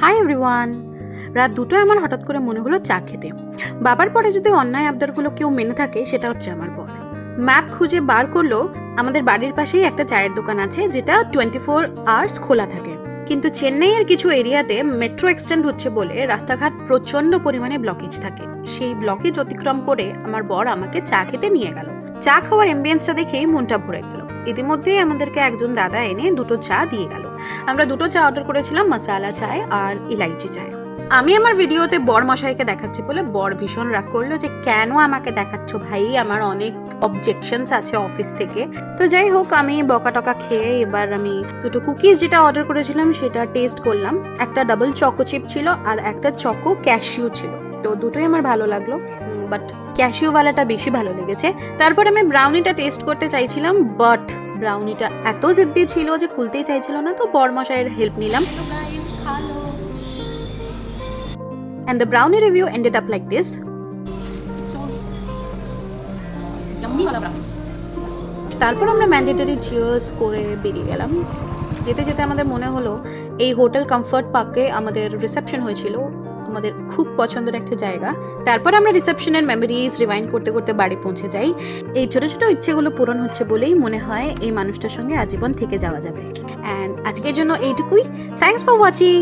Hi everyone. রাত দুটোয় আমার হঠাৎ করে মনে হলো চা খেতে। বাবার পরে যদি অন্যায় আবদারগুলো কেউ মেনে থাকে সেটা হচ্ছে আমার বর। ম্যাপ খুঁজে বার করলো আমাদের বাড়ির পাশেই একটা চায়ের দোকান আছে যেটা 24 আওয়ার্স খোলা থাকে। কিন্তু চেন্নাইয়ের কিছু এরিয়াতে মেট্রো এক্সটেন্ড হচ্ছে বলে রাস্তাঘাট প্রচন্ড পরিমাণে ব্লকেজ থাকে। সেই ব্লকেজ অতিক্রম করে আমার বর আমাকে চা খেতে নিয়ে গেল। চা খাওয়ার অ্যাম্বিয়েন্সটা দেখেই মনটা ভরে গেল। ইতিমধ্যেই আমাদেরকে একজন দাদা এনে দুটো চা দিয়ে গেল। আমরা দুটো চা অর্ডার করেছিলাম, মশালা চায় আর ইলাইচি চায়। আমি আমার ভিডিওতে বর মশাইকে দেখাচ্ছি বলে বর ভীষণ রাগ করলো যে কেন আমাকে দেখাচ্ছ ভাই, আমার অনেক অবজেকশনস আছে অফিস থেকে। তো যাই হোক, আমি বকা টকা খেয়ে এবার আমি দুটো কুকিজ যেটা অর্ডার করেছিলাম সেটা টেস্ট করলাম। একটা ডাবল চকো চিপ ছিল আর একটা চকো ক্যাশিউ ছিল। তো দুটোই আমার ভালো লাগলো, বাট ক্যাশিউওয়ালাটা বেশি ভালো লেগেছে। তারপর আমি ব্রাউনিটা টেস্ট করতে চাইছিলাম, বাট ব্রাউনিটা এত জিদ্দি ছিল যে খুলতেই চাইছিল না। তো বরমশাইয়ের হেল্প নিলাম। And the brownie review ended up like this. তারপর আমরা ম্যান্ডেটরি চিয়ার্স করে বেরিয়ে গেলাম। যেতে যেতে আমাদের মনে হলো এই হোটেল কমফর্ট পার্কে আমাদের রিসেপশন হয়েছিল, আমাদের খুব পছন্দের একটা জায়গা। তারপর আমরা রিসেপশনের মেমোরিজ রিভাইন্ড করতে করতে বাড়ি পৌঁছে যাই। এই ছোট ছোট ইচ্ছেগুলো পূরণ হচ্ছে বলেই মনে হয় এই মানুষটার সঙ্গে আজীবন থেকে যাওয়া যাবে। অ্যান্ড আজকের জন্য এইটুকুই। Thanks for watching.